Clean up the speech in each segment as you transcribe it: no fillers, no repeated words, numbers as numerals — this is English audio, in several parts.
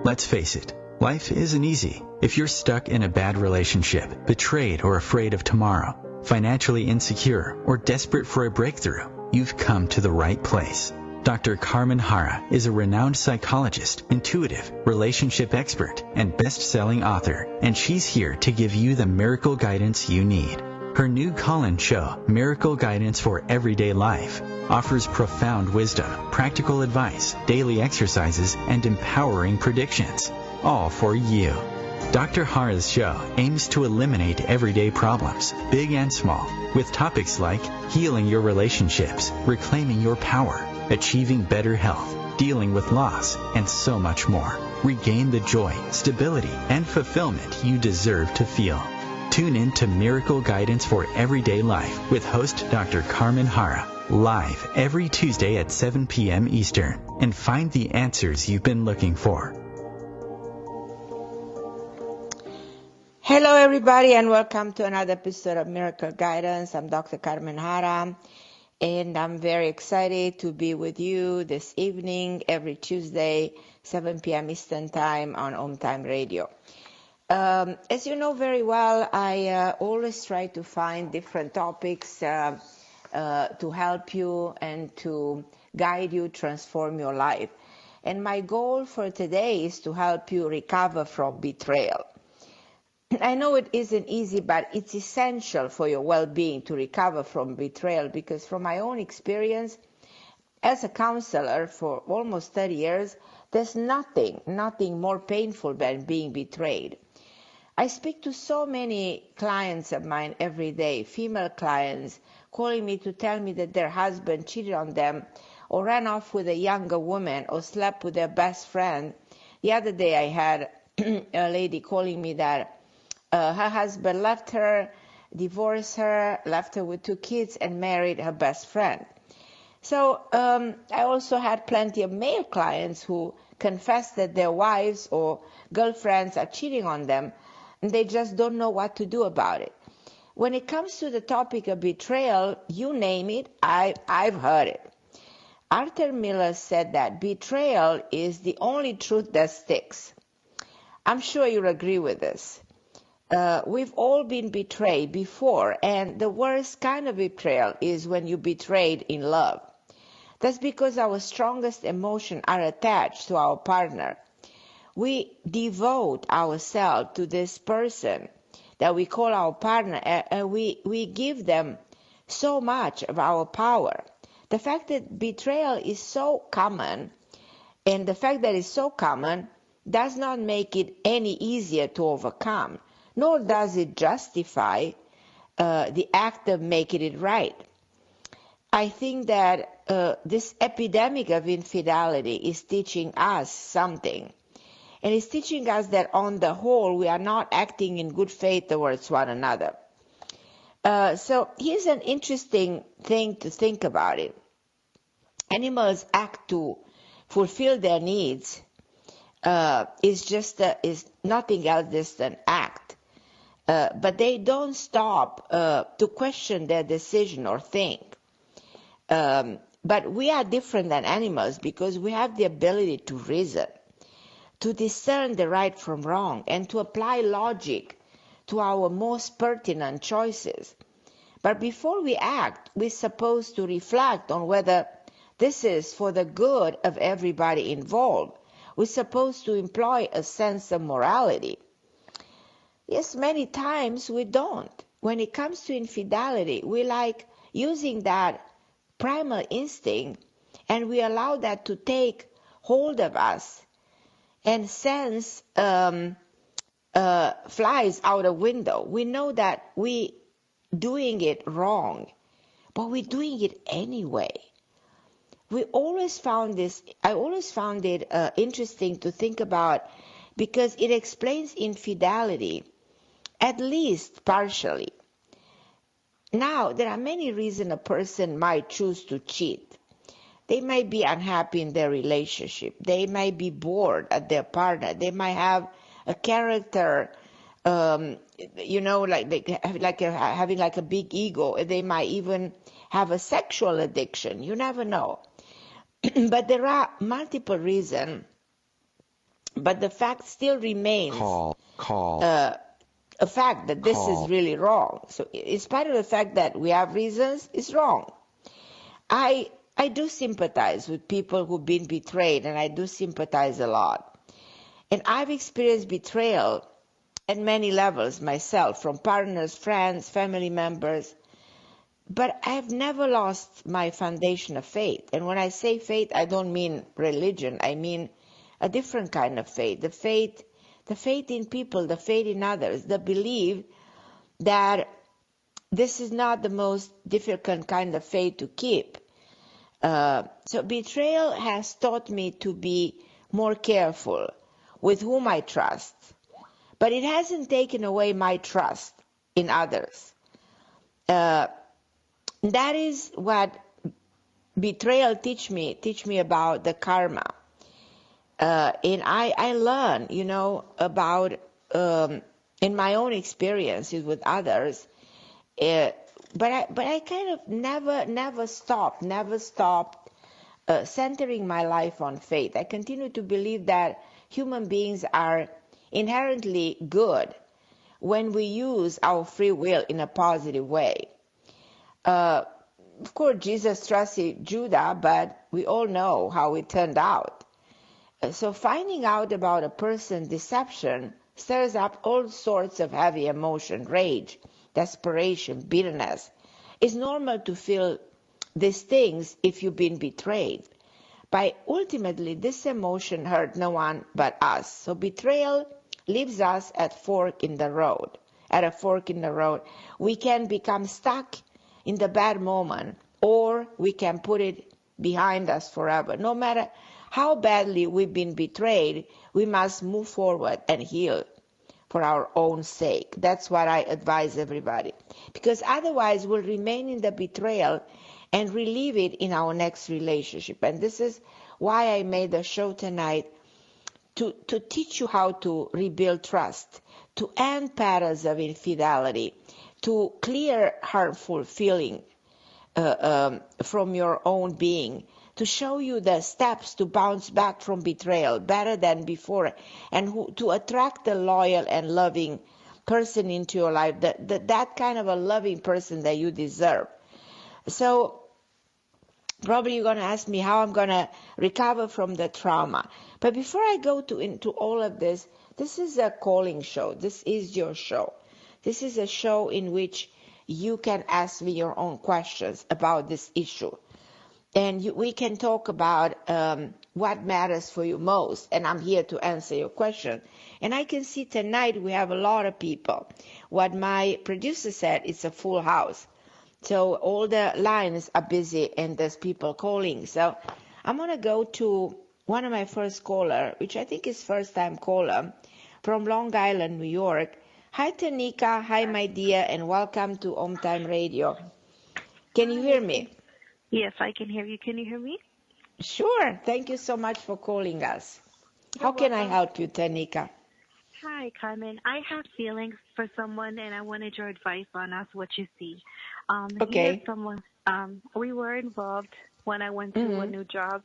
Let's face it, life isn't easy. If you're stuck in a bad relationship, betrayed or afraid of tomorrow, financially insecure, or desperate for a breakthrough, you've come to the right place. Dr. Carmen Harra is a renowned psychologist, intuitive, relationship expert, and best-selling author, and she's here to give you the miracle guidance you need. Her new call-in show, Miracle Guidance for Everyday Life, offers profound wisdom, practical advice, daily exercises, and empowering predictions, all for you. Dr. Harra's show aims to eliminate everyday problems, big and small, with topics like healing your relationships, reclaiming your power, achieving better health, dealing with loss, and so much more. Regain the joy, stability, and fulfillment you deserve to feel. Tune in to Miracle Guidance for Everyday Life with host Dr. Carmen Harra, live every Tuesday at 7 p.m. Eastern, and find the answers you've been looking for. Hello, everybody, and welcome to another episode of Miracle Guidance. I'm Dr. Carmen Harra, and I'm very excited to be with you this evening, every Tuesday, 7 p.m. Eastern Time on OMTimes Radio. As you know very well, I always try to find different topics to help you and to guide you, transform your life. And my goal for today is to help you recover from betrayal. I know it isn't easy, but it's essential for your well-being to recover from betrayal, because from my own experience as a counselor for almost 30 years, there's nothing more painful than being betrayed. I speak to so many clients of mine every day, female clients, calling me to tell me that their husband cheated on them or ran off with a younger woman or slept with their best friend. The other day I had a lady calling me that her husband left her, divorced her, left her with 2 kids, and married her best friend. So I also had plenty of male clients who confess that their wives or girlfriends are cheating on them, and they just don't know what to do about it. When it comes to the topic of betrayal, you name it, I've heard it. Arthur Miller said that betrayal is the only truth that sticks. I'm sure you'll agree with this. We've all been betrayed before, and the worst kind of betrayal is when you're betrayed in love. That's because our strongest emotions are attached to our partner. We devote ourselves to this person that we call our partner, and we give them so much of our power. The fact that betrayal is so common, and the fact that it's so common, does not make it any easier to overcome, nor does it justify the act of making it right. I think that this epidemic of infidelity is teaching us something. And it's teaching us that on the whole, we are not acting in good faith towards one another. So here's an interesting thing to think about it. Animals act to fulfill their needs is nothing else just an act. But they don't stop to question their decision or think. But we are different than animals because we have the ability to reason, to discern the right from wrong, and to apply logic to our most pertinent choices. But before we act, we're supposed to reflect on whether this is for the good of everybody involved. We're supposed to employ a sense of morality. Yes, many times we don't. When it comes to infidelity, we like using that primal instinct, and we allow that to take hold of us and sends flies out a window. We know that we doing it wrong, but we're doing it anyway. I always found it interesting to think about, because it explains infidelity, at least partially. Now, there are many reasons a person might choose to cheat. They might be unhappy in their relationship. They might be bored at their partner. They might have a character, having like a big ego. They might even have a sexual addiction. You never know. But there are multiple reasons but the fact still remains a fact that this is really wrong. So in spite of the fact that we have reasons, it's wrong. I do sympathize with people who've been betrayed, and I do sympathize a lot. And I've experienced betrayal at many levels myself, from partners, friends, family members. But I've never lost my foundation of faith. And when I say faith, I don't mean religion. I mean a different kind of faith. The faith in people, the faith in others, the belief that this is not the most difficult kind of faith to keep. So betrayal has taught me to be more careful with whom I trust. But it hasn't taken away my trust in others. That is what betrayal teach me about the karma. And I learn, about in my own experiences with others. But I kind of never stopped centering my life on faith. I continue to believe that human beings are inherently good when we use our free will in a positive way. Of course, Jesus trusted Judah, but we all know how it turned out. So finding out about a person's deception stirs up all sorts of heavy emotion, rage, desperation, bitterness. It's normal to feel these things if you've been betrayed. But ultimately, this emotion hurt no one but us. So betrayal leaves us at a fork in the road. We can become stuck in the bad moment, or we can put it behind us forever. No matter how badly we've been betrayed, we must move forward and heal for our own sake. That's what I advise everybody. Because otherwise we'll remain in the betrayal and relive it in our next relationship. And this is why I made the show tonight, to teach you how to rebuild trust, to end patterns of infidelity, to clear harmful feeling from your own being, to show you the steps to bounce back from betrayal better than before, and to attract a loyal and loving person into your life, that kind of a loving person that you deserve. So probably you're going to ask me how I'm going to recover from the trauma. But before I go into all of this, this is a calling show. This is your show. This is a show in which you can ask me your own questions about this issue. And we can talk about what matters for you most. And I'm here to answer your question. And I can see tonight we have a lot of people. What my producer said, it's a full house. So all the lines are busy and there's people calling. So I'm going to go to one of my first caller, which I think is first time caller, from Long Island, New York. Hi, Tanika. Hi, my dear, and welcome to OMTime Radio. Can you hear me? Yes, I can hear you. Can you hear me? Sure. Thank you so much for calling us. How can I help you, Tanika? Hi, Carmen. I have feelings for someone, and I wanted your advice on us, what you see. Okay. Someone, we were involved when I went to a new job.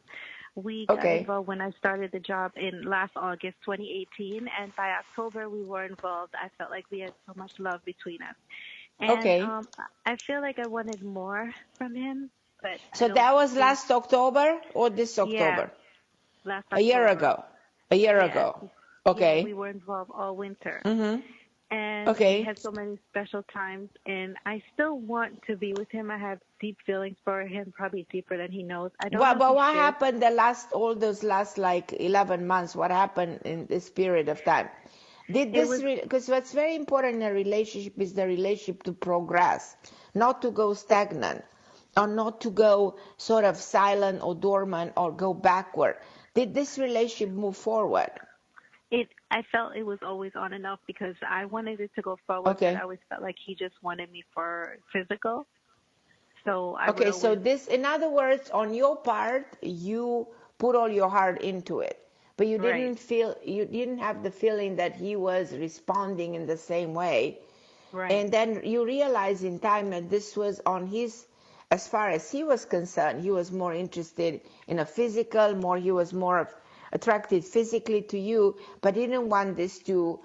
We got involved when I started the job in last August 2018, and by October we were involved. I felt like we had so much love between us. And I feel like I wanted more from him. But so that was last October or this October? Yeah, last October. A year ago. ago. Okay. Yeah, we were involved all winter. Mm-hmm. And we had so many special times, and I still want to be with him. I have deep feelings for him, probably deeper than he knows. I don't know. But what happened all those last like 11 months? What happened in this period of time? Because what's very important in a relationship is the relationship to progress, not to go stagnant, or not to go sort of silent or dormant or go backward. Did this relationship move forward? I felt it was always on and off because I wanted it to go forward, but I always felt like he just wanted me for physical. So so this, in other words, on your part, you put all your heart into it, but you didn't have the feeling that he was responding in the same way. Right. And then you realize in time that this was on his, as far as he was concerned, he was more interested in a physical, he was more attracted physically to you, but didn't want this to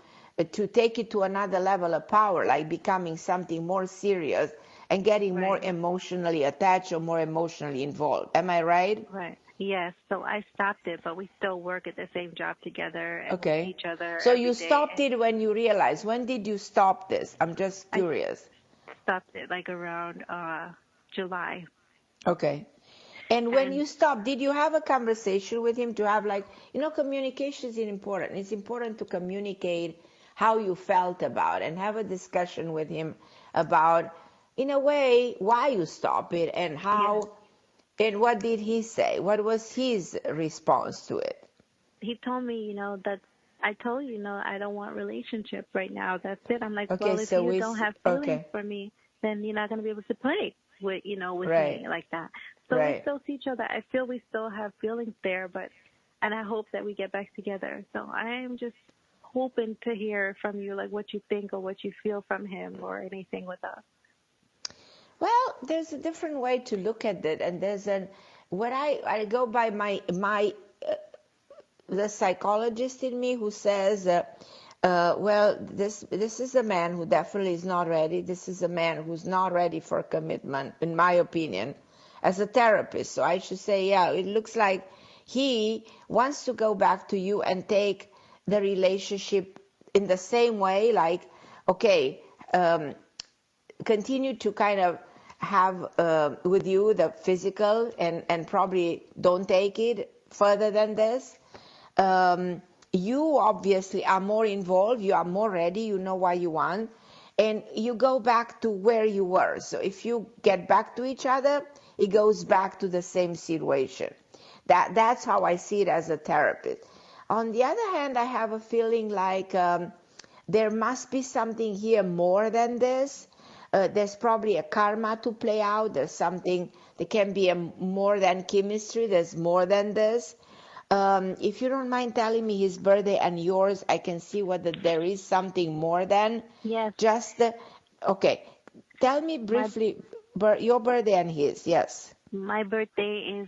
take it to another level of power, like becoming something more serious and getting more emotionally attached or more emotionally involved. Am I right? Right. Yes. So I stopped it, but we still work at the same job together and we see each other So every you day. stopped it when you realized. When did you stop this? I'm just curious. I stopped it like around July. Okay. And when you stopped, did you have a conversation with him to have communication is important. It's important to communicate how you felt about and have a discussion with him about, in a way, why you stopped it and how, and what did he say? What was his response to it? He told me, that I told you, I don't want relationship right now. That's it. I'm like, Okay, well, if so you don't have feelings for me, then you're not going to be able to play with me like that. So we still see each other. I feel we still have feelings there, and I hope that we get back together. So I am just hoping to hear from you, like what you think or what you feel from him or anything with us. Well, there's a different way to look at it, and there's what I go by the psychologist in me who says, well, this is a man who definitely is not ready. This is a man who's not ready for commitment, in my opinion, as a therapist. So I should say, yeah, it looks like he wants to go back to you and take the relationship in the same way, like, okay, continue to kind of have with you the physical and probably don't take it further than this. You obviously are more involved, you are more ready, you know what you want, and you go back to where you were. So if you get back to each other, it goes back to the same situation. That's how I see it as a therapist. On the other hand, I have a feeling like there must be something here more than this. There's probably a karma to play out. There's something, there can be more than chemistry. There's more than this. If you don't mind telling me his birthday and yours, I can see whether there is something more than just the... Okay. Tell me briefly your birthday and his, yes. My birthday is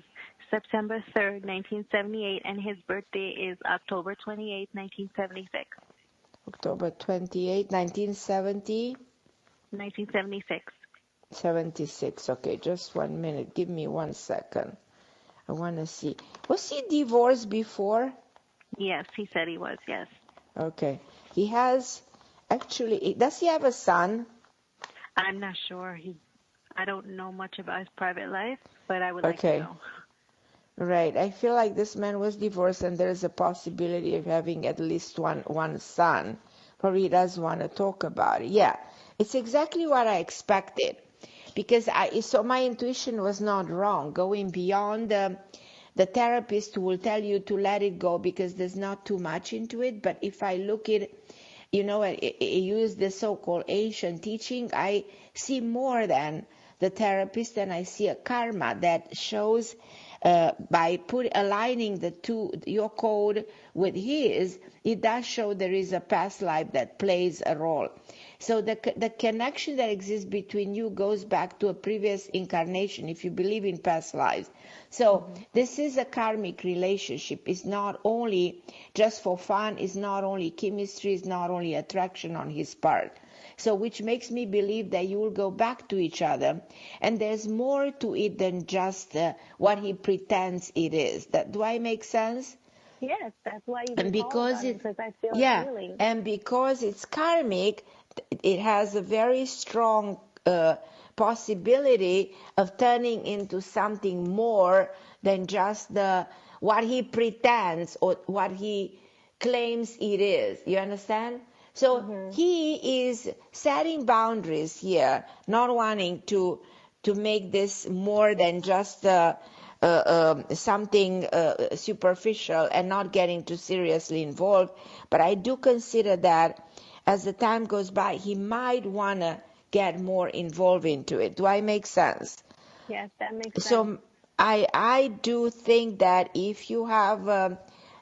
September 3rd, 1978, and his birthday is October 28th, 1976. October 28th, 1970? 1976. 76. Okay, just 1 minute. Give me 1 second. I want to see. Was he divorced before? Yes, he said he was, yes. Okay. He has, actually, does he have a son? I'm not sure. I don't know much about his private life, but I would like to know. Right. I feel like this man was divorced and there is a possibility of having at least one son. Probably he does want to talk about it. Yeah. It's exactly what I expected. Because so my intuition was not wrong. Going beyond the therapist who will tell you to let it go because there's not too much into it. But if I look at, I use the so-called Asian teaching, I see more than the therapist, and I see a karma that shows by aligning the two, your code with his, it does show there is a past life that plays a role. So the connection that exists between you goes back to a previous incarnation, if you believe in past lives. So this is a karmic relationship. It's not only just for fun, it's not only chemistry, it's not only attraction on his part. So which makes me believe that you will go back to each other. And there's more to it than just what he pretends it is. Do I make sense? Yes, that's why you because I feel feeling. And because it's karmic, it has a very strong possibility of turning into something more than just what he pretends or what he claims it is. You understand? So he is setting boundaries here, not wanting to make this more than just something superficial and not getting too seriously involved. But I do consider that as the time goes by, he might want to get more involved into it. Do I make sense? Yes, that makes sense. So I do think that if you have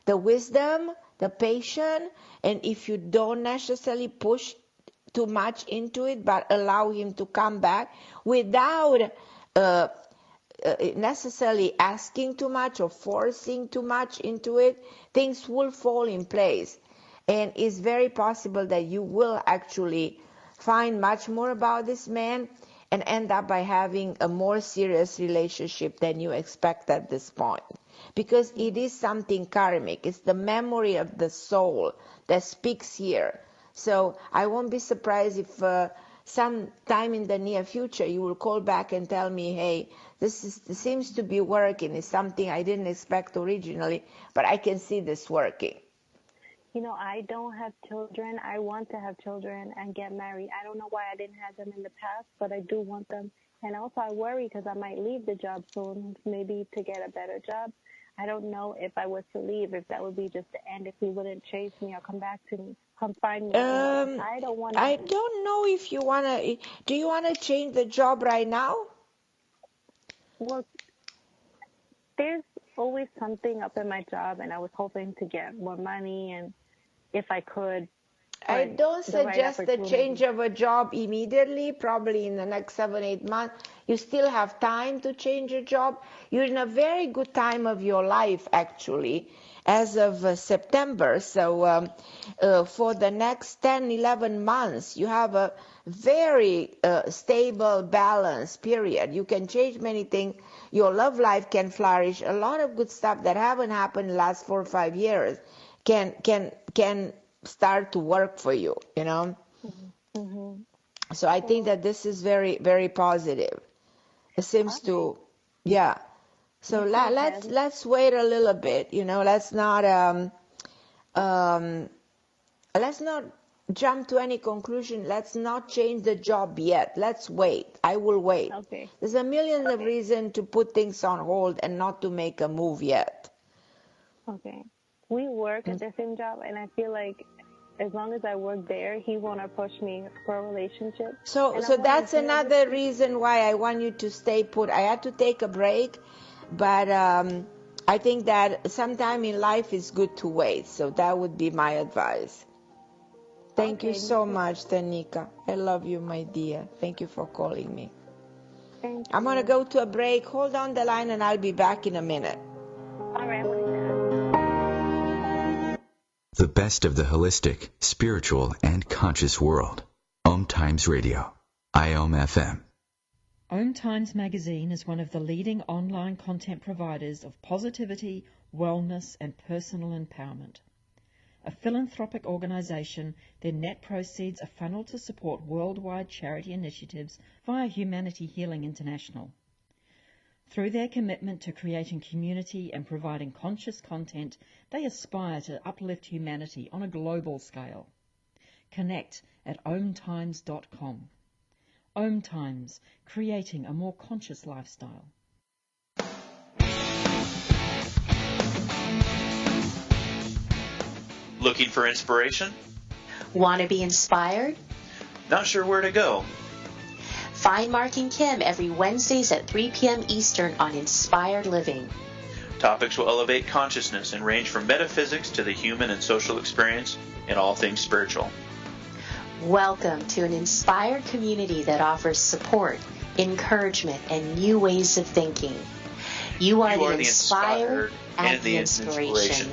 the wisdom, the patience, and if you don't necessarily push too much into it, but allow him to come back without necessarily asking too much or forcing too much into it, things will fall in place. And it's very possible that you will actually find much more about this man and end up by having a more serious relationship than you expect at this point. Because it is something karmic. It's the memory of the soul that speaks here. So I won't be surprised if some time in the near future you will call back and tell me, hey, this seems to be working. It's something I didn't expect originally, but I can see this working. You know, I don't have children. I want to have children and get married. I don't know why I didn't have them in the past, but I do want them. And also I worry because I might leave the job soon, maybe to get a better job. I don't know if I was to leave, if that would be just the end, if he wouldn't chase me or come back to me, come find me. I don't want to. I don't know if you want to. Do you want to change the job right now? Well, there's always something up in my job, and I was hoping to get more money, and if I could. I don't suggest the change of a job immediately, probably in the next 7-8 months. You still have time to change your job. You're in a very good time of your life, actually, as of September. So for the next 10, 11 months, you have a very stable, balanced period. You can change many things. Your love life can flourish. A lot of good stuff that haven't happened in the last 4 or 5 years can start to work for you, you know. Mm-hmm. So I think that this is very, very positive. It seems to, yeah. So let's wait a little bit, you know. Let's not jump to any conclusion. Let's not change the job yet. Let's wait. I will wait. Okay. There's a million of reasons to put things on hold and not to make a move yet. Okay. We work at the same job, and I feel like as long as I work there, he won't push me for a relationship. So that's another reason why I want you to stay put. I had to take a break, but I think that sometime in life is good to wait. So that would be my advice. Thank you so much, Tanika. I love you, my dear. Thank you for calling me. Thank you. I'm going to go to a break. Hold on the line and I'll be back in a minute. All right. The best of the holistic, spiritual, and conscious world. OMTimes Radio. IOM FM. OMTimes magazine is one of the leading online content providers of positivity, wellness, and personal empowerment. A philanthropic organisation, their net proceeds are funneled to support worldwide charity initiatives via Humanity Healing International. Through their commitment to creating community and providing conscious content, they aspire to uplift humanity on a global scale. Connect at omtimes.com. OMTimes, creating a more conscious lifestyle. Looking for inspiration? Want to be inspired? Not sure where to go? Find Mark and Kim every Wednesdays at 3 p.m. Eastern on Inspired Living. Topics will elevate consciousness and range from metaphysics to the human and social experience and all things spiritual. Welcome to an inspired community that offers support, encouragement, and new ways of thinking. You are the inspired and the inspiration.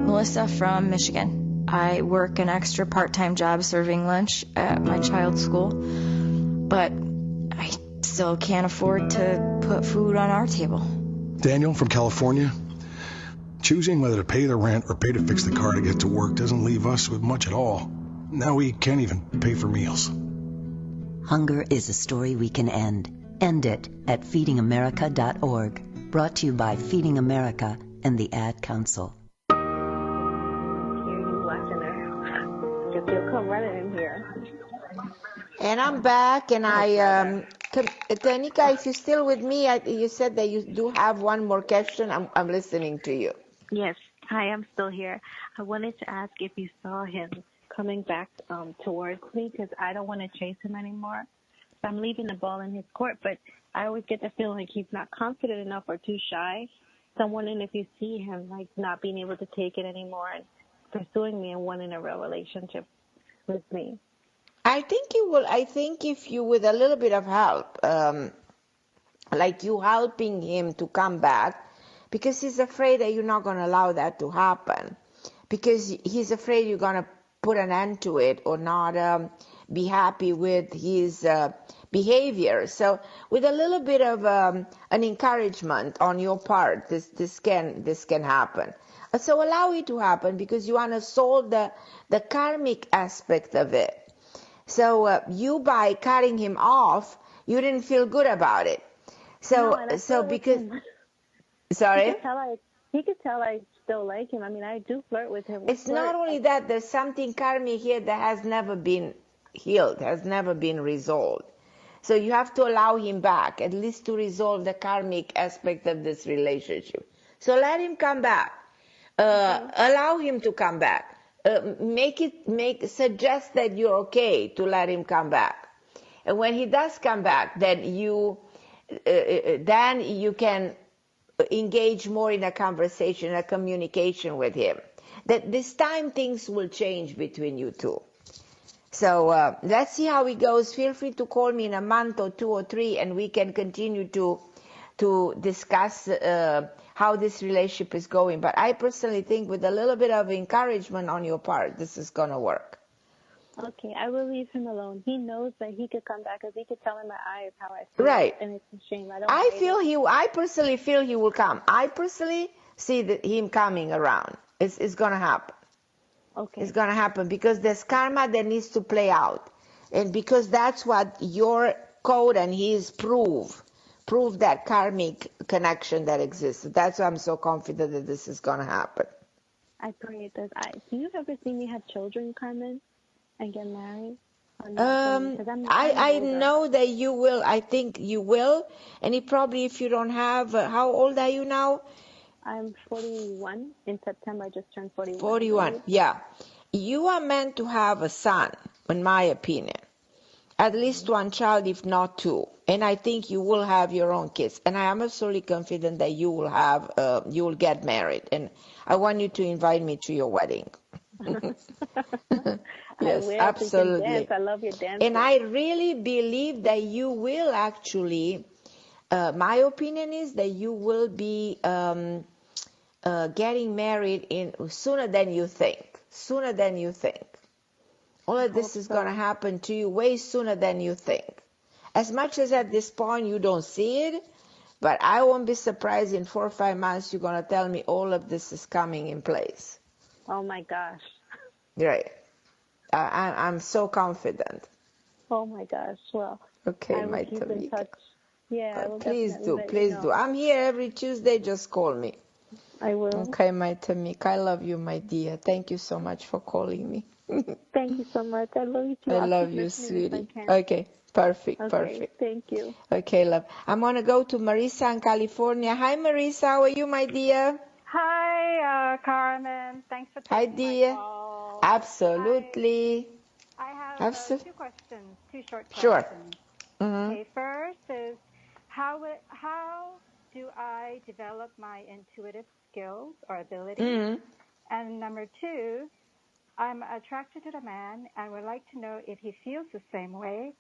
Melissa from Michigan. I work an extra part-time job serving lunch at my child's school, but I still can't afford to put food on our table. Daniel from California. Choosing whether to pay the rent or pay to fix the car to get to work doesn't leave us with much at all. Now we can't even pay for meals. Hunger is a story we can end. End it at feedingamerica.org. Brought to you by Feeding America and the Ad Council. You'll come running in here. And I'm back, and Tanika, if you're still with me, you said that you do have one more question. I'm listening to you. Yes. Hi, I'm still here. I wanted to ask if you saw him coming back towards me, because I don't want to chase him anymore. I'm leaving the ball in his court, but I always get the feeling like he's not confident enough or too shy. So I'm wondering if you see him like not being able to take it anymore and pursuing me and wanting a real relationship with me. I think you will. I think if you, with a little bit of help, like you helping him to come back, because he's afraid that you're not going to allow that to happen, because he's afraid you're going to put an end to it or not be happy with his behavior. So with a little bit of an encouragement on your part, this can happen. So allow it to happen, because you want to solve the karmic aspect of it. So you, by cutting him off, you didn't feel good about it. So because sorry, he could tell I still like him. I mean, I do flirt with him. It's not only that. There's something karmic here that has never been healed, has never been resolved. So you have to allow him back, at least to resolve the karmic aspect of this relationship. So let him come back. Allow him to come back. Suggest that you're okay to let him come back. And when he does come back, then you can engage more in a conversation, a communication with him. That this time things will change between you two. So let's see how it goes. Feel free to call me in a month or 2 or 3, and we can continue to discuss how this relationship is going. But I personally think with a little bit of encouragement on your part, this is going to work. Okay, I will leave him alone. He knows that he could come back, because he could tell in my eyes how I feel. Right. And it's a shame. I personally feel he will come. I personally see him coming around. It's going to happen. Okay. It's going to happen, because there's karma that needs to play out. And because that's what your code and his prove that karmic connection that exists. That's why I'm so confident that this is going to happen. I pray it does. Do you ever see me have children, Carmen, and get married? I know that you will. I think you will. And if you don't have, how old are you now? I'm 41. In September, I just turned 41. 41, yeah. You are meant to have a son, in my opinion. At least one child, if not 2. And I think you will have your own kids. And I am absolutely confident that you will get married. And I want you to invite me to your wedding. Yes, absolutely. I love your dance. And I really believe that you will actually, my opinion is that you will be getting married sooner than you think. Sooner than you think. All of this is going to happen to you way sooner than you think. As much as at this point you don't see it, but I won't be surprised in 4 or 5 months you're going to tell me all of this is coming in place. Oh my gosh. Right. I'm so confident. Oh my gosh. Well, okay, my Tamika. Yeah, I will please do. I'm here every Tuesday. Just call me. I will. Okay, my Tamika. I love you, my dear. Thank you so much for calling me. Thank you so much. I love you too. I love you, sweetie. Okay, perfect. Thank you. Okay, love. I'm going to go to Marisa in California. Hi, Marisa. How are you, my dear? Hi, Carmen. Thanks for taking my call. Absolutely. I have 2 questions, 2 short questions. Sure. Mm-hmm. Okay, first is how do I develop my intuitive skills or abilities? Mm-hmm. And number 2, I'm attracted to the man. I would like to know if he feels the same way.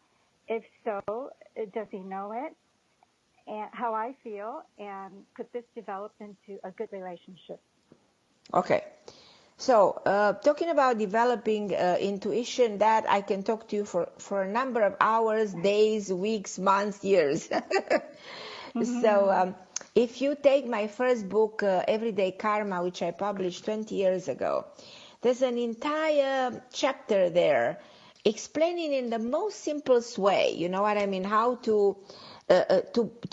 If so, does he know it? And how I feel, and could this develop into a good relationship? Okay. So, talking about developing intuition, that I can talk to you for a number of hours, days, weeks, months, years. Mm-hmm. So, if you take my first book, Everyday Karma, which I published 20 years ago, there's an entire chapter there explaining in the most simplest way, you know what I mean, how to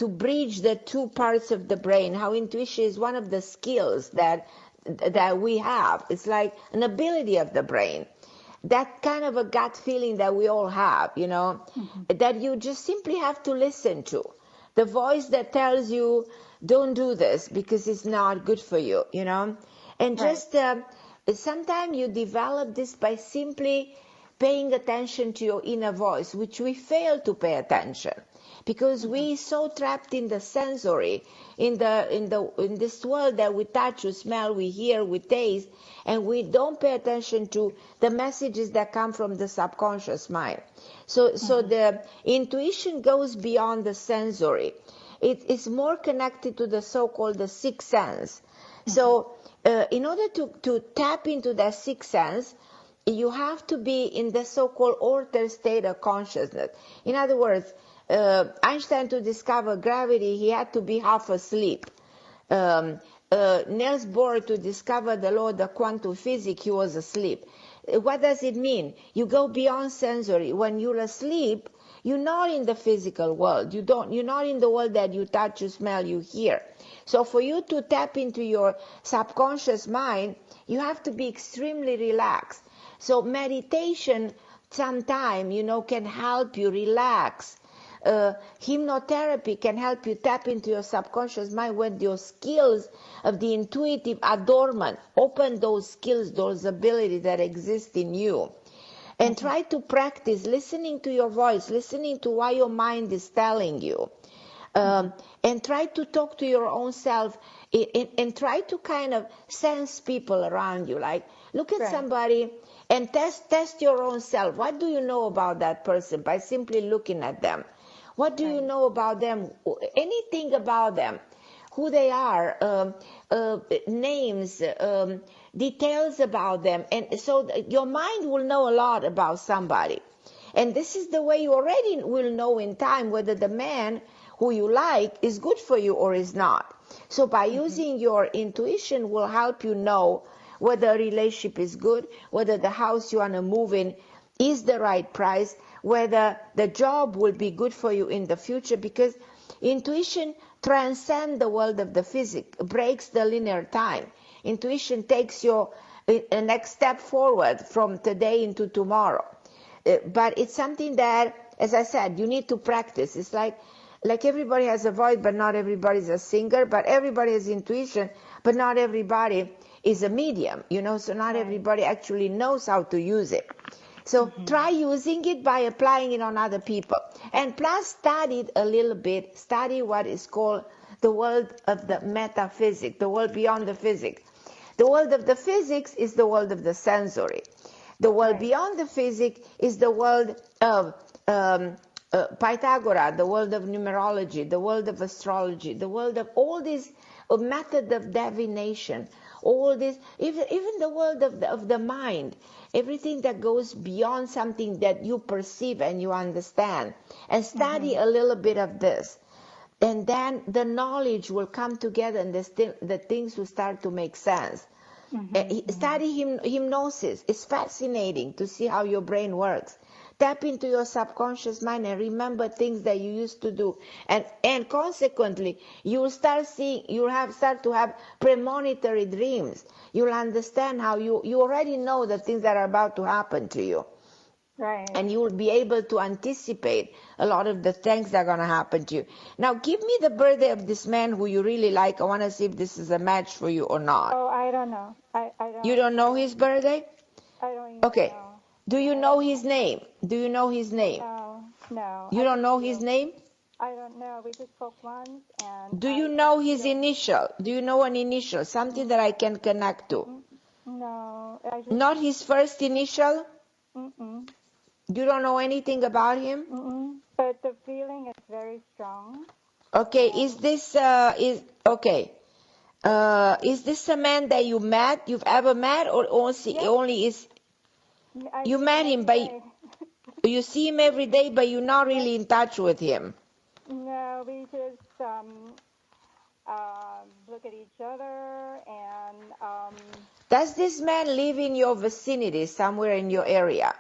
bridge the 2 parts of the brain, how intuition is one of the skills that we have. It's like an ability of the brain, that kind of a gut feeling that we all have, you know, mm-hmm. that you just simply have to listen to. The voice that tells you, don't do this because it's not good for you, you know. And just sometimes you develop this by simply paying attention to your inner voice, which we fail to pay attention. because we so trapped in the sensory, in this world that we touch, we smell, we hear, we taste, and we don't pay attention to the messages that come from the subconscious mind. So the intuition goes beyond the sensory. It is more connected to the so-called the sixth sense. So in order to tap into that sixth sense, you have to be in the so-called altered state of consciousness. In other words, Einstein, to discover gravity, he had to be half asleep. Niels Bohr, to discover the law of the quantum physics, he was asleep. What does it mean? You go beyond sensory. When you're asleep, you're not in the physical world. You're not in the world that you touch, you smell, you hear. So for you to tap into your subconscious mind, you have to be extremely relaxed. So meditation sometime, can help you relax. Hypnotherapy can help you tap into your subconscious mind when your skills of the intuitive are dormant. Open those skills, those abilities that exist in you. And try to practice listening to your voice, listening to what your mind is telling you. And try to talk to your own self and try to kind of sense people around you. Like, look at somebody and test your own self. What do you know about that person by simply looking at them? What do you know about them? Anything about them? Who they are, names, details about them. And so your mind will know a lot about somebody. And this is the way you already will know in time whether the man who you like is good for you or is not. So by using your intuition will help you know whether a relationship is good, whether the house you want to move in is the right price, whether the job will be good for you in the future, because intuition transcends the world of the physics, breaks the linear time. Intuition takes you a next step forward from today into tomorrow. But it's something that, as I said, you need to practice. It's like everybody has a voice, but not everybody's a singer, but everybody has intuition, but not everybody is a medium, so not everybody actually knows how to use it. So try using it by applying it on other people. And plus study it a little bit, study what is called the world of the metaphysics, the world beyond the physics. The world of the physics is the world of the sensory. The world beyond the physics is the world of Pythagoras, the world of numerology, the world of astrology, the world of all these method of divination, all this, even the world of the mind, everything that goes beyond something that you perceive and you understand. And study a little bit of this. And then the knowledge will come together and the things will start to make sense. Study hypnosis. It's fascinating to see how your brain works. Tap into your subconscious mind and remember things that you used to do. And consequently, you'll start to have premonitory dreams. You'll understand how you already know the things that are about to happen to you. Right. And you will be able to anticipate a lot of the things that are going to happen to you. Now, give me the birthday of this man who you really like. I want to see if this is a match for you or not. Oh, I don't know. I don't. You don't know his birthday? I don't even know. Do you know his name? Do you know his name? No. You don't know his name? I don't know. We just spoke once. And do you know his initial? Do you know an initial? Something that I can connect to? No. Not his first initial? Mm-mm. You don't know anything about him? Mm-mm. But the feeling is very strong. Okay. Is this is this a man that you've ever met, or only is? You met him, but you see him every day, but you're not really in touch with him. No, we just look at each other and... Does this man live in your vicinity, somewhere in your area?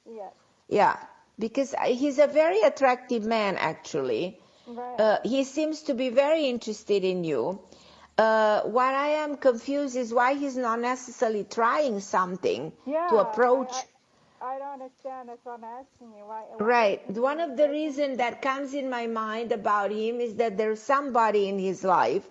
Yes. Yeah, because he's a very attractive man, actually. Right. He seems to be very interested in you. What I am confused is why he's not necessarily trying something to approach. I don't understand. That's what I'm asking you. Why right. One of the reasons that comes in my mind about him is that there's somebody in his life.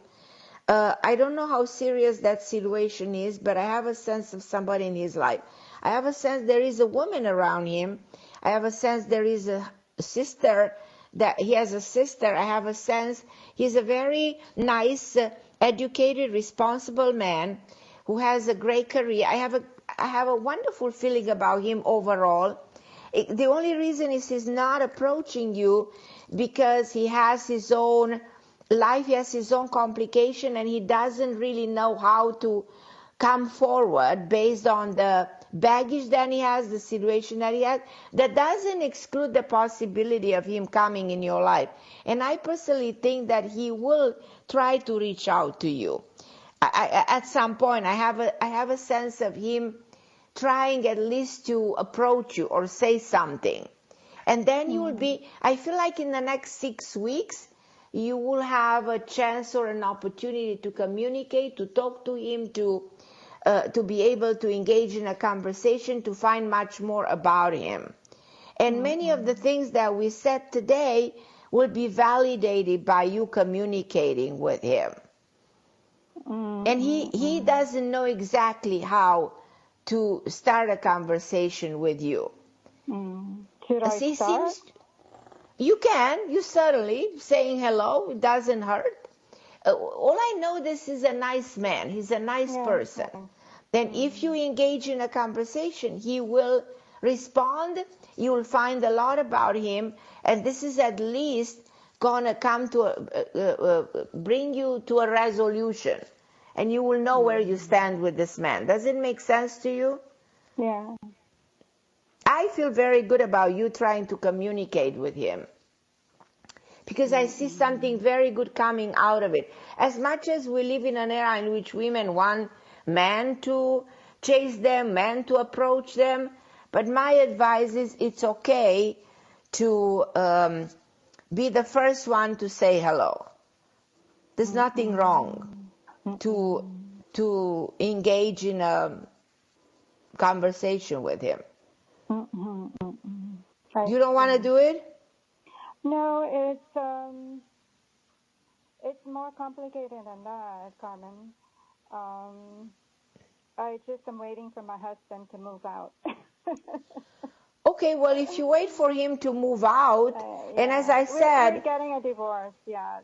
I don't know how serious that situation is, but I have a sense of somebody in his life. I have a sense there is a woman around him. I have a sense there is a sister that he has a sister. I have a sense he's a very nice, educated, responsible man who has a great career. I have a wonderful feeling about him overall. The only reason is he's not approaching you because he has his own life, he has his own complication, and he doesn't really know how to come forward based on the baggage that he has, the situation that he has. That doesn't exclude the possibility of him coming in your life. And I personally think that he will try to reach out to you. At some point, I have a sense of him trying at least to approach you or say something. And then you will be, I feel like in the next 6 weeks, you will have a chance or an opportunity to communicate, to talk to him, to be able to engage in a conversation, to find much more about him. And many of the things that we said today will be validated by you communicating with him. And he doesn't know exactly how to start a conversation with you. Should I start? You certainly, saying hello, it doesn't hurt. All I know, this is a nice man. He's a nice person. Then if you engage in a conversation, he will respond. You will find a lot about him. And this is at least going to come to bring you to a resolution. And you will know where you stand with this man. Does it make sense to you? Yeah. I feel very good about you trying to communicate with him. Because I see something very good coming out of it. As much as we live in an era in which women want men to chase them, men to approach them, but my advice is it's okay to be the first one to say hello. There's nothing wrong to engage in a conversation with him. You don't want to do it? No, it's more complicated than that, Carmen. I just am waiting for my husband to move out. Okay, well, if you wait for him to move out, and as I said, we're getting a divorce,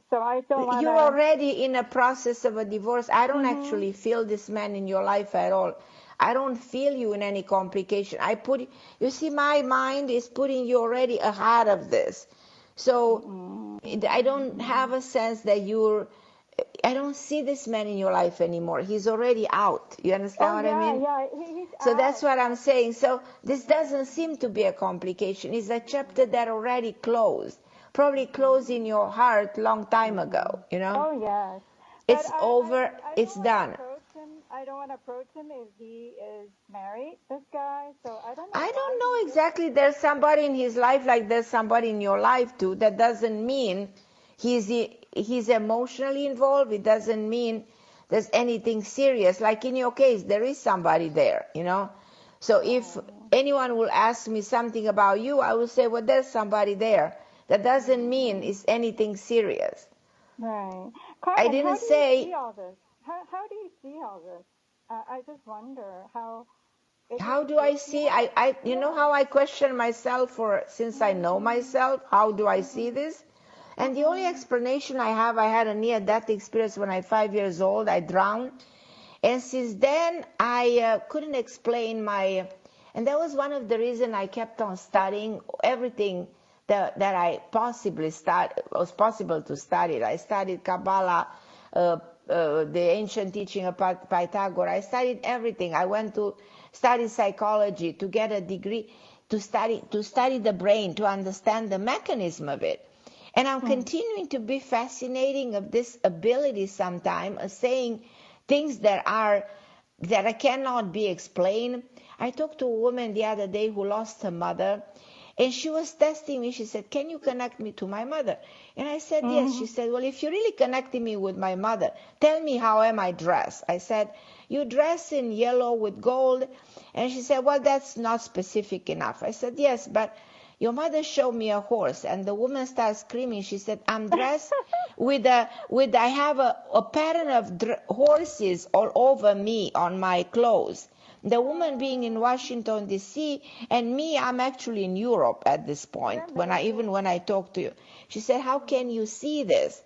so I don't want. You're already in a process of a divorce. I don't actually feel this man in your life at all. I don't feel you in any complication. You see, my mind is putting you already ahead of this. So I don't have a sense that I don't see this man in your life anymore. He's already out. You understand what I mean? Yeah, he's so out. That's what I'm saying. So this doesn't seem to be a complication. It's a chapter that already closed. Probably closed in your heart long time ago, you know? Oh, yes. It's over. It's done. I don't want to approach him if he is married, this guy. So I don't know. I don't know exactly. There's somebody in his life like there's somebody in your life too. That doesn't mean he's emotionally involved. It doesn't mean there's anything serious. Like in your case, there is somebody there, you know. So if anyone will ask me something about you, I will say, well, there's somebody there. That doesn't mean it's anything serious. Right. Carmen, I didn't say. You see all this? How do you see all this? I just wonder how. How do I see? You know how I question myself since I know myself. How do I see this? And the only explanation I had a near-death experience when I was 5 years old. I drowned. And since then, I couldn't explain and that was one of the reasons I kept on studying everything that I was possible to study. I studied Kabbalah, the ancient teaching of Pythagoras. I studied everything. I went to study psychology to get a degree, to study the brain, to understand the mechanism of it. And I'm continuing to be fascinated of this ability sometimes of saying things that cannot be explained. I talked to a woman the other day who lost her mother, and she was testing me. She said, can you connect me to my mother? And I said, yes. She said, well, if you're really connecting me with my mother, tell me how am I dressed? I said, you dress in yellow with gold. And she said, well, that's not specific enough. I said, yes, but your mother showed me a horse. And the woman started screaming. She said, I'm dressed I have a pattern of horses all over me on my clothes. The woman being in Washington, D.C., and me, I'm actually in Europe at this point, when I talk to you. She said, how can you see this?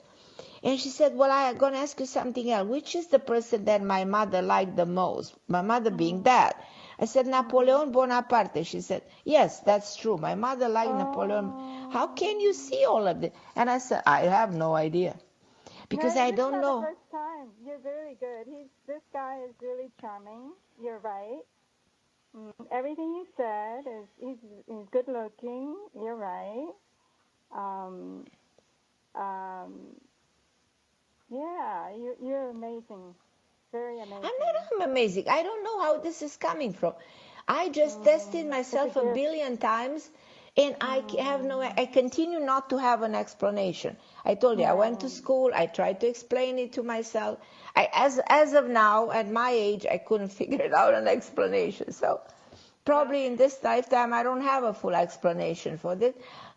And she said, well, I'm going to ask you something else. Which is the person that my mother liked the most? My mother being Dad. I said, Napoleon Bonaparte. She said, yes, that's true. My mother liked Napoleon. How can you see all of this? And I said, I have no idea. Because I don't know. This is not the first time. You're very good. This guy is really charming. You're right. Everything you said is he's good looking. You're right. Yeah, you're amazing. Very amazing. I'm amazing. I don't know how this is coming from. I just tested myself a billion times, and I continue not to have an explanation. I told you, I went to school, I tried to explain it to myself. As of now, at my age, I couldn't figure it out, an explanation. So probably in this lifetime, I don't have a full explanation for this.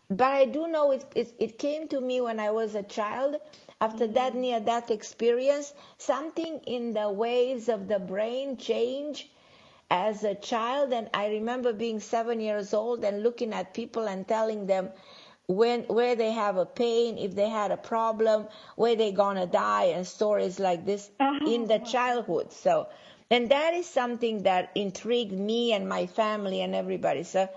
But I do know it came to me when I was a child. After that near-death experience, something in the waves of the brain changed as a child. And I remember being 7 years old and looking at people and telling them where they have a pain, if they had a problem, where they're going to die, and stories like this in the childhood. So, and that is something that intrigued me and my family and everybody. So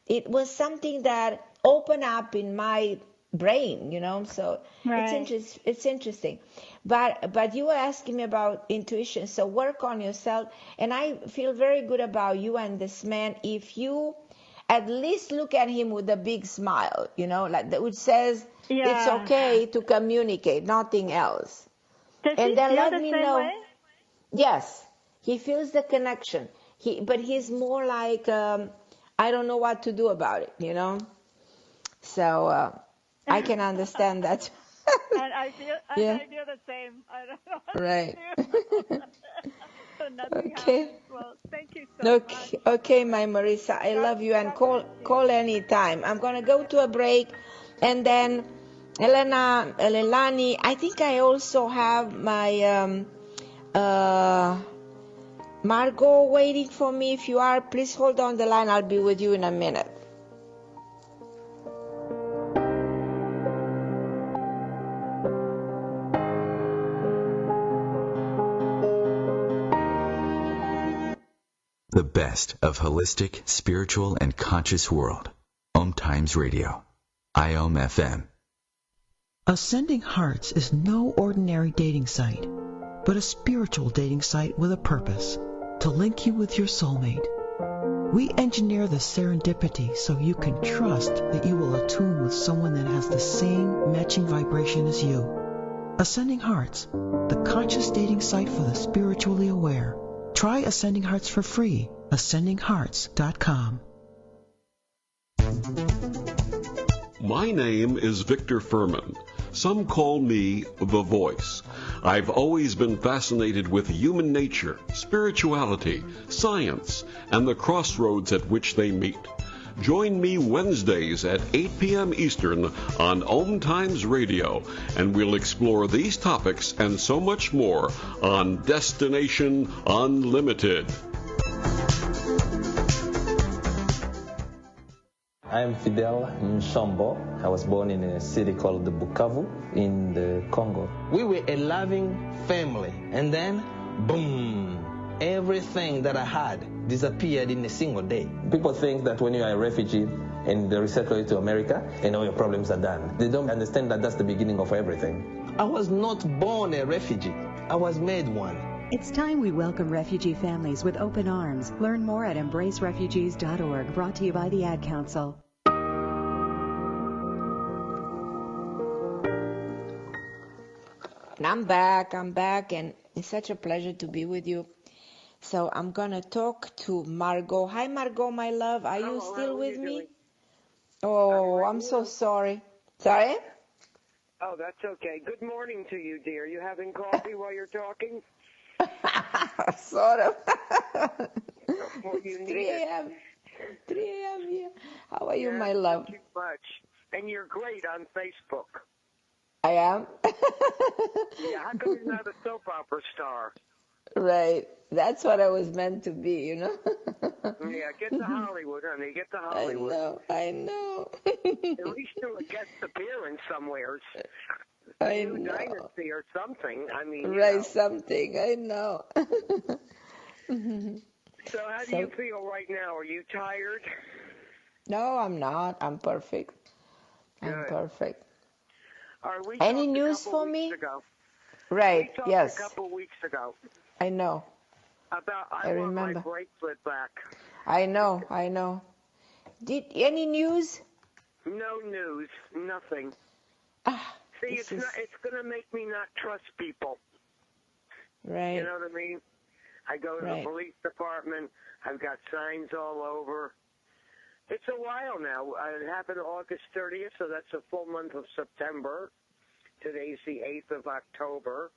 it was something that opened up in my brain, so it's interesting. But you were asking me about intuition, so work on yourself, and I feel very good about you and this man if you at least look at him with a big smile, which says it's okay to communicate, nothing else. Does then he feel let the me same know. way? Yes, he feels the connection. But he's more like I don't know what to do about it, So I can understand that. And I feel the same. I don't know what to do. So nothing happens. Well, thank you so much. Okay, my Marisa, I love you, and call anytime. I'm gonna go to a break, and then Eleni, I think I also have my Margot waiting for me. If you are, please hold on the line. I'll be with you in a minute. The best of holistic, spiritual, and conscious world. OMTimes Radio. IOM FM. Ascending Hearts is no ordinary dating site, but a spiritual dating site with a purpose, to link you with your soulmate. We engineer the serendipity so you can trust that you will attune with someone that has the same matching vibration as you. Ascending Hearts, the conscious dating site for the spiritually aware. Try Ascending Hearts for free. AscendingHearts.com. My name is Victor Furman. Some call me The Voice. I've always been fascinated with human nature, spirituality, science, and the crossroads at which they meet. Join me Wednesdays at 8 p.m. Eastern on OMTimes Radio, and we'll explore these topics and so much more on Destination Unlimited. I'm Fidel Nshombo. I was born in a city called Bukavu in the Congo. We were a loving family, and then, boom, everything that I had disappeared in a single day. People think that when you are a refugee and they resettle you to America, and all your problems are done. They don't understand that that's the beginning of everything. I was not born a refugee. I was made one. It's time we welcome refugee families with open arms. Learn more at embracerefugees.org, brought to you by the Ad Council. I'm back, and it's such a pleasure to be with you. So I'm going to talk to Margot. Hi, Margot, my love. Are you still with me? Oh, I'm so sorry. Sorry? Oh, that's okay. Good morning to you, dear. You having coffee while you're talking? Sort of. Well, you 3 a.m. 3 a.m. here. How are you, my love? Thank you much. And you're great on Facebook. I am? Yeah, how come you're not a soap opera star? Right. That's what I was meant to be, you know? Yeah, get to Hollywood, honey. Get to Hollywood. I know. At least do a guest appearance somewhere. I New know. Dynasty or something. I mean, right, something. I know. So how do you feel right now? Are you tired? No, I'm not. I'm perfect. Good. I'm perfect. We Any news for me? Ago. Right, we talked yes. a couple weeks ago. I know. About I remember. Want my bracelet back. I know. Any news? No news. Nothing. See, it's going to make me not trust people. Right. You know what I mean? I go to the police department. I've got signs all over. It's a while now. It happened August 30th, so that's a full month of September. Today's the 8th of October.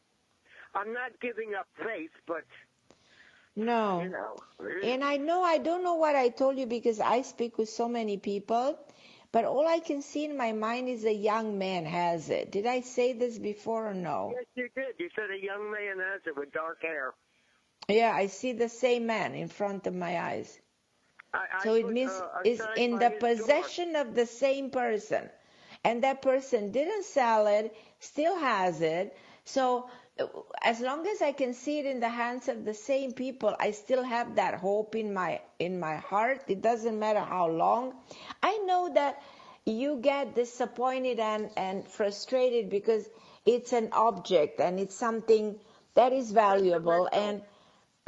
I'm not giving up faith, but... No. You know. And I don't know what I told you because I speak with so many people, but all I can see in my mind is a young man has it. Did I say this before or no? Yes, you did. You said a young man has it with dark hair. Yeah, I see the same man in front of my eyes. So it means it's in the possession of the same person. And that person didn't sell it, still has it. So as long as I can see it in the hands of the same people, I still have that hope in my heart. It doesn't matter how long. I know that you get disappointed and frustrated because it's an object and it's something that is valuable. And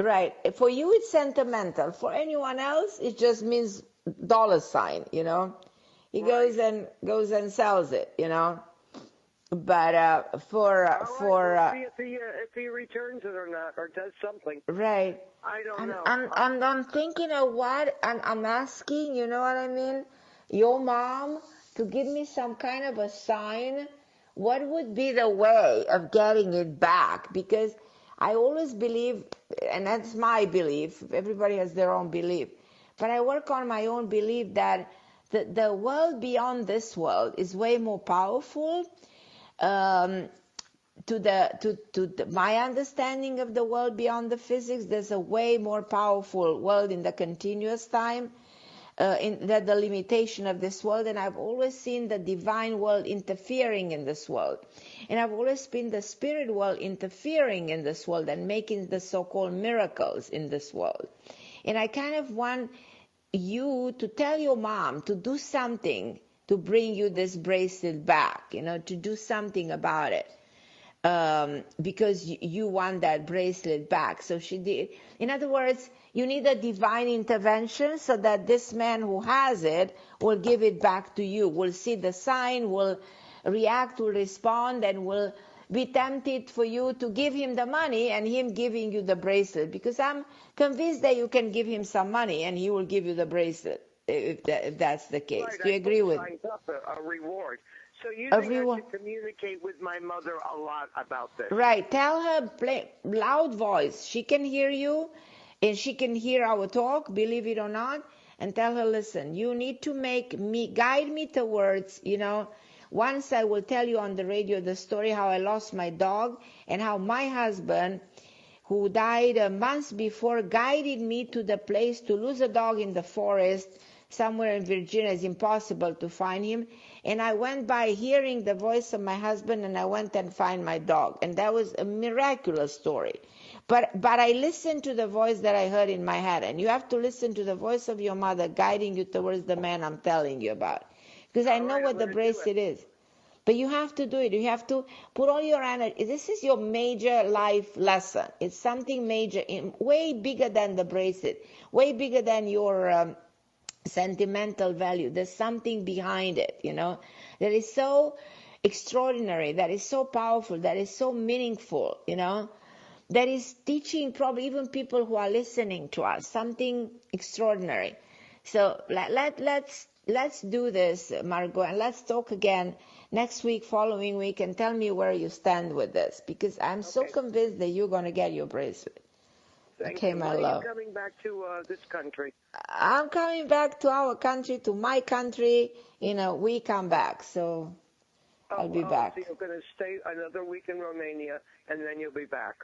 right, for you it's sentimental. For anyone else, it just means $sign, you know. He goes and sells it, you know. But if he returns it or not, or does something. Right. I don't know. I'm thinking of what I'm asking. You know what I mean? Your mom to give me some kind of a sign. What would be the way of getting it back? Because I always believe, and that's my belief. Everybody has their own belief, but I work on my own belief that the world beyond this world is way more powerful. To my understanding of the world beyond the physics, there's a way more powerful world in the continuous time, in the limitation of this world. And I've always seen the divine world interfering in this world. And I've always been the spirit world interfering in this world and making the so-called miracles in this world. And I kind of want you to tell your mom to do something to bring you this bracelet back, you know, to do something about it. Because you want that bracelet back. So she did. In other words, you need a divine intervention so that this man who has it will give it back to you, will see the sign, will react, will respond, and will be tempted for you to give him the money and him giving you the bracelet. Because I'm convinced that you can give him some money and he will give you the bracelet, if that's the case. Right, Do you agree with me? A reward. So you think I should communicate with my mother a lot about this? Right. Tell her, play loud voice. She can hear you, and she can hear our talk, believe it or not. And tell her, listen, you need to guide me towards, you know, once I will tell you on the radio the story how I lost my dog and how my husband, who died months before, guided me to the place to lose a dog in the forest somewhere in Virginia. It's impossible to find him. And I went by hearing the voice of my husband, and I went and find my dog. And that was a miraculous story. But I listened to the voice that I heard in my head. And you have to listen to the voice of your mother guiding you towards the man I'm telling you about. Because I know what the bracelet is. But you have to do it. You have to put all your energy. This is your major life lesson. It's something major, way bigger than the bracelet, way bigger than your sentimental value. There's something behind it, you know, that is so extraordinary, that is so powerful, that is so meaningful, you know, that is teaching probably even people who are listening to us something extraordinary. So let's do this, Margot, and let's talk again next week, following week, and tell me where you stand with this, because I'm so convinced that you're going to get your bracelet. Okay, my love. When are you coming back to this country? I'm coming back to our country, to my country. You know, we come back, so I'll be back. So you're going to stay another week in Romania, and then you'll be back.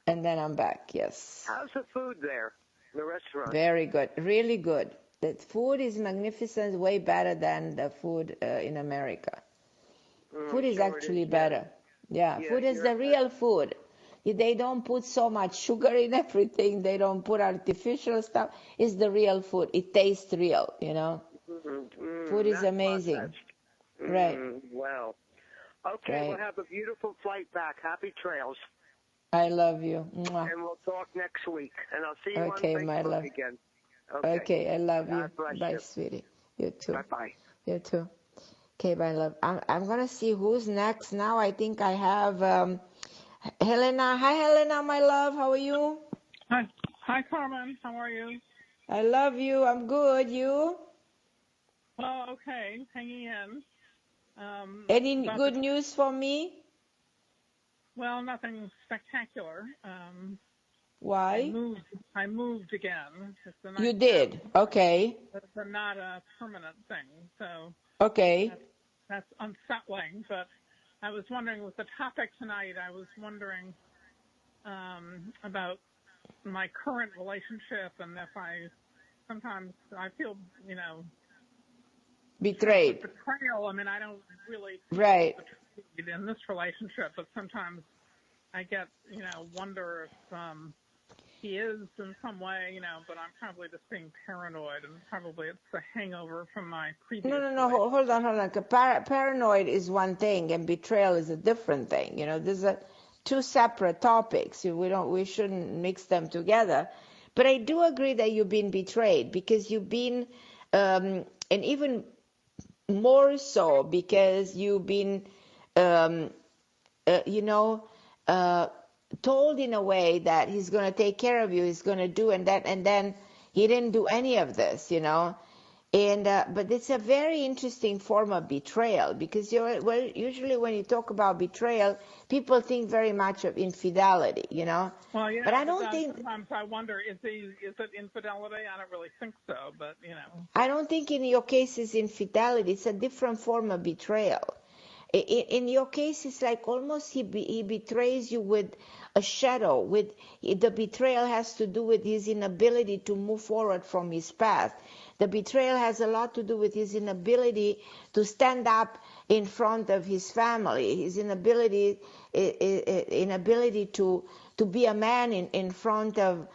And then I'm back, yes. How's the food there, the restaurant? Very good, really good. The food is magnificent, way better than the food in America. Food is actually better. Yeah, food is the real food. They don't put so much sugar in everything. They don't put artificial stuff. It's the real food. It tastes real, you know. Food is amazing. Right. Wow. Okay, right. We'll have a beautiful flight back. Happy trails. I love you. Mwah. And we'll talk next week. And I'll see you on Facebook my love. Again. Okay, I love God you. Bye, sweetie. You too. Bye-bye. You too. Okay, bye, love. I'm going to see who's next now. I think I have Helena. Hi, Helena, my love. How are you? Hi, Carmen. How are you? I love you. I'm good. You? Oh, okay. Hanging in. Any good news for me? Well, nothing spectacular. Why? I moved again. You did? Okay. It's not a permanent thing, so. Okay. That's unsettling, but I was wondering, with the topic tonight, I was wondering about my current relationship, and if sometimes I feel, betrayed. Betrayal. I mean, I don't really right betrayed in this relationship, but sometimes I get, wonder if he is in some way, but I'm probably just being paranoid, and probably it's the hangover from my previous. No. Hold on. Paranoid is one thing, and betrayal is a different thing. There's two separate topics. We shouldn't mix them together. But I do agree that you've been betrayed, because you've been, and even more so because you've been, told in a way that he's going to take care of you, he's going to do, and then he didn't do any of this, And but it's a very interesting form of betrayal, because usually when you talk about betrayal, people think very much of infidelity, Well, yeah, but I don't think. Sometimes I wonder, is it infidelity? I don't really think so, but I don't think in your case it's infidelity. It's a different form of betrayal. In your case, it's like almost he betrays you with a shadow. The betrayal has to do with his inability to move forward from his path. The betrayal has a lot to do with his inability to stand up in front of his family, his inability to be a man in front of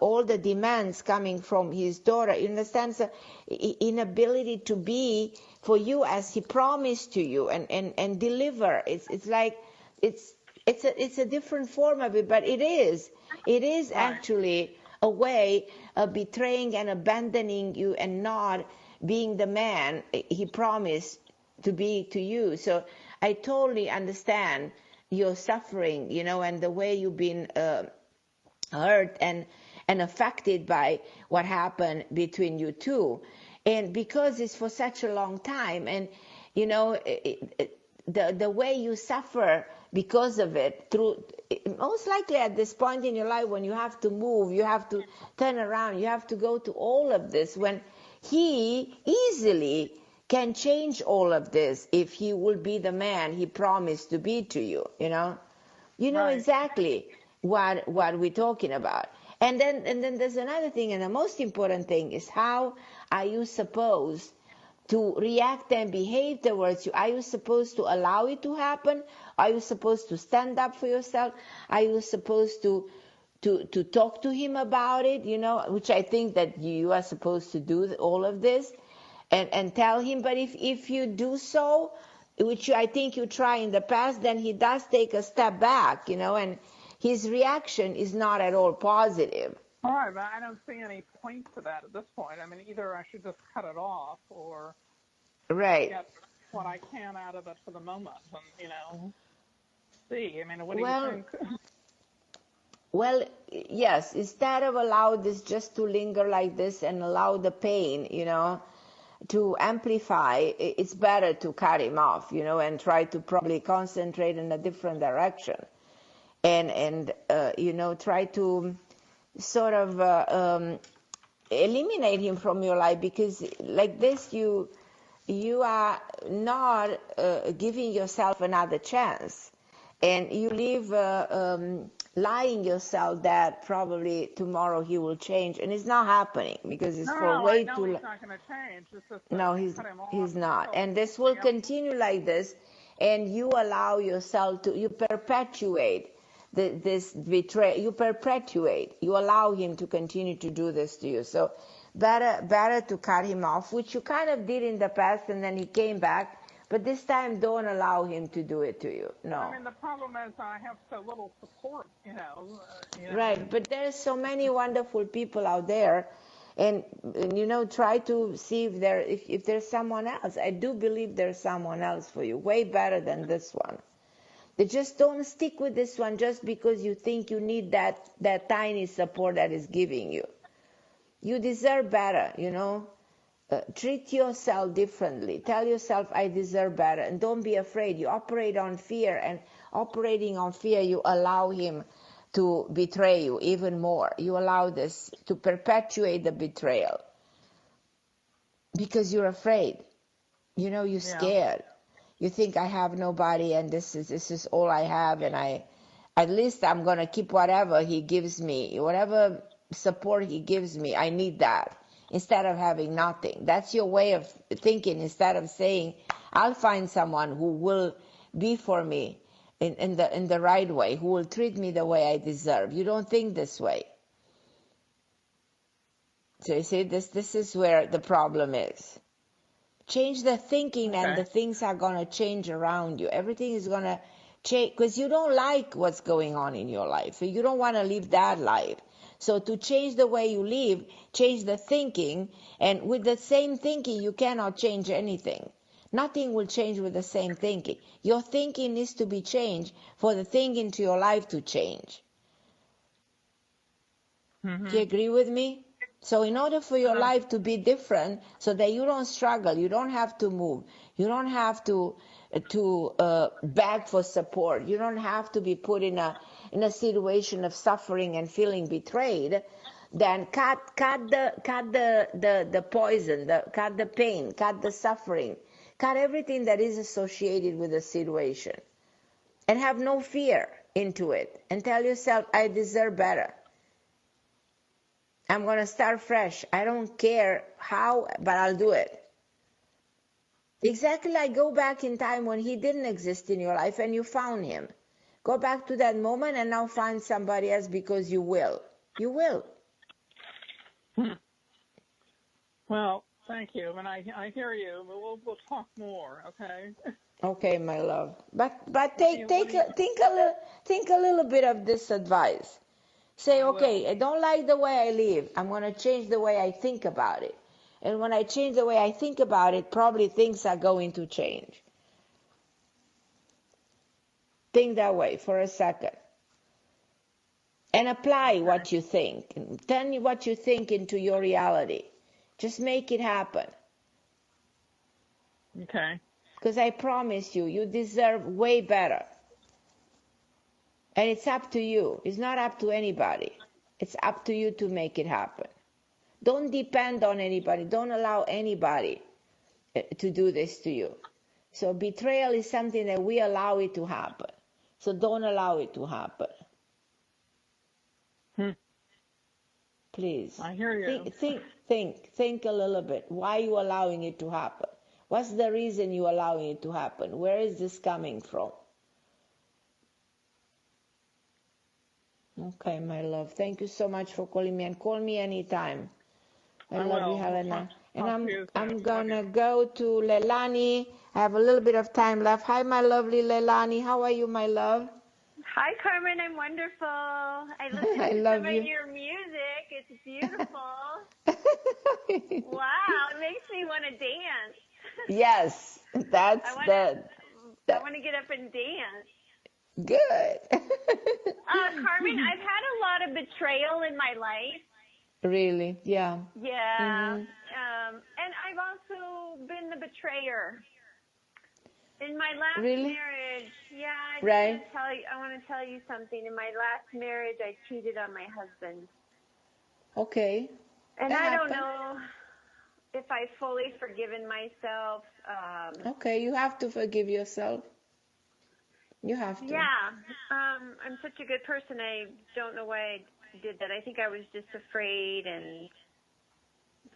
all the demands coming from his daughter. You understand? So inability to be for you as he promised to you and deliver. It's like it's a different form of it, but it is right. Actually a way of betraying and abandoning you and not being the man he promised to be to you. So I totally understand your suffering, and the way you've been hurt and affected by what happened between you two. And because it's for such a long time, and the way you suffer because of it, most likely at this point in your life when you have to move, you have to turn around, you have to go to all of this, when he easily can change all of this if he will be the man he promised to be to you, right. Exactly what we're talking about. And then there's another thing, and the most important thing is, how are you supposed to react and behave towards you? Are you supposed to allow it to happen? Are you supposed to stand up for yourself? Are you supposed to talk to him about it, which I think that you are supposed to do all of this and tell him. But if you do so, which I think you try in the past, then he does take a step back, and his reaction is not at all positive. All right, but I don't see any point to that at this point. I mean, either I should just cut it off or right. get what I can out of it for the moment and, see. I mean, what do you think? Well, yes, instead of allow this just to linger like this and allow the pain, to amplify, it's better to cut him off, and try to probably concentrate in a different direction. And try to sort of eliminate him from your life, because like this you are not giving yourself another chance, and you live lying yourself that probably tomorrow he will change, and it's not happening because it's for way too long. He's not going to change. It's just no, he's not, and this will continue like this, and you allow yourself to, you perpetuate this betrayal. You allow him to continue to do this to you. So better to cut him off, which you kind of did in the past, and then he came back. But this time, don't allow him to do it to you. No. I mean, the problem is I have so little support, you know. Right, but there's so many wonderful people out there, and you know, try to see if there's someone else. I do believe there's someone else for you, way better than this one. They just don't stick with this one just because you think you need that tiny support that is giving you. You deserve better, you know. Treat yourself differently. Tell yourself, I deserve better. And don't be afraid. You operate on fear. And operating on fear, you allow him to betray you even more. You allow this to perpetuate the betrayal. Because you're afraid. You know, you're scared. You think, I have nobody and this is all I have. And at least I'm going to keep whatever he gives me. Whatever support he gives me, I need that. Instead of having nothing. That's your way of thinking. Instead of saying, I'll find someone who will be for me in the right way, who will treat me the way I deserve. You don't think this way. So you see, this is where the problem is. Change the thinking, and the things are going to change around you. Everything is going to change because you don't like what's going on in your life. You don't want to live that life. So to change the way you live, change the thinking, and with the same thinking, you cannot change anything. Nothing will change with the same thinking. Your thinking needs to be changed for the thing into your life to change. Do you agree with me? So in order for your life to be different, so that you don't struggle, you don't have to move, you don't have to beg for support, you don't have to be put in a situation of suffering and feeling betrayed, then cut the poison, cut the pain, cut the suffering, cut everything that is associated with the situation, and have no fear into it, and tell yourself, I deserve better. I'm going to start fresh. I don't care how, but I'll do it. Exactly like go back in time when he didn't exist in your life and you found him. Go back to that moment and now find somebody else because you will. You will. Well, thank you. And I hear you. We'll talk more, okay? Okay, my love. But think a little bit of this advice. Say, okay, I don't like the way I live. I'm going to change the way I think about it. And when I change the way I think about it, probably things are going to change. Think that way for a second. And apply what you think. Turn what you think into your reality. Just make it happen. Okay. Because I promise you, you deserve way better. And it's up to you. It's not up to anybody. It's up to you to make it happen. Don't depend on anybody. Don't allow anybody to do this to you. So betrayal is something that we allow it to happen. So don't allow it to happen. Please. I hear you. Think a little bit. Why are you allowing it to happen? What's the reason you're allowing it to happen? Where is this coming from? Okay, my love. Thank you so much for calling me, and call me anytime. I love you, Helena. And I'm gonna go to Leilani. I have a little bit of time left. Hi, my lovely Leilani. How are you, my love? Hi, Carmen. I'm wonderful. I listen to some of your music. It's beautiful. Wow, it makes me want to dance. Yes, that's I want to get up and dance. Good. Carmen, I've had a lot of betrayal in my life. Really? Yeah. Yeah. And I've also been the betrayer. In my last marriage, I want to tell you something. In my last marriage, I cheated on my husband. Okay. And I don't know if I've fully forgiven myself. Okay, you have to forgive yourself. You have to. Yeah. I'm such a good person. I don't know why I did that. I think I was just afraid, and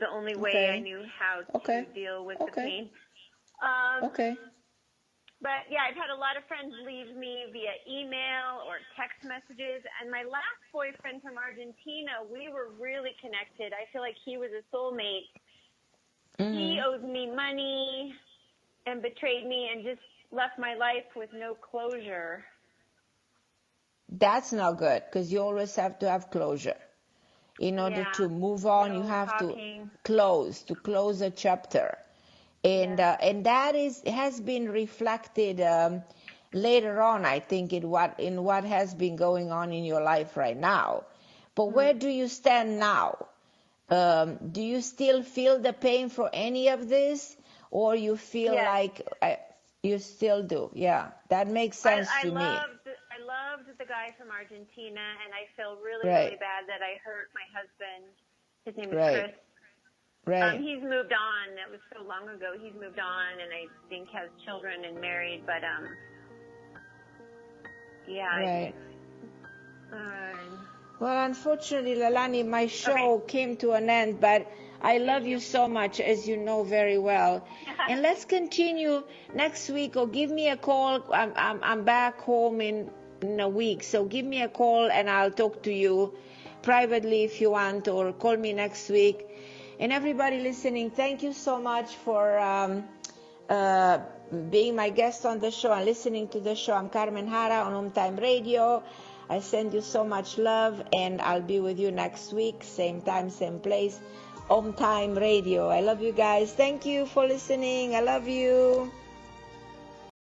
the only way I knew how to deal with the pain. But yeah, I've had a lot of friends leave me via email or text messages. And my last boyfriend from Argentina, we were really connected. I feel like he was a soulmate. Mm-hmm. He owed me money and betrayed me and just left my life with no closure. That's not good, because you always have to have closure. In order to move on, you have to close a chapter. And and that has been reflected later on, I think, in what has been going on in your life right now. But where do you stand now? Do you still feel the pain for any of this, or you feel like you still do? Yeah, that makes sense to me. I loved the guy from Argentina, and I feel really, really bad that I hurt my husband. His name is Chris. Right. He's moved on. That was so long ago. He's moved on, and I think has children and married. But well, unfortunately, Lalani, my show came to an end, but I love you so much, as you know very well. And let's continue next week, or give me a call. I'm back home in a week, so give me a call and I'll talk to you privately if you want, or call me next week. And everybody listening, thank you so much for being my guest on the show and listening to the show. I'm Carmen Harra on OMTime Radio. I send you so much love, and I'll be with you next week, same time, same place, OMTime Radio. I love you guys. Thank you for listening. I love you.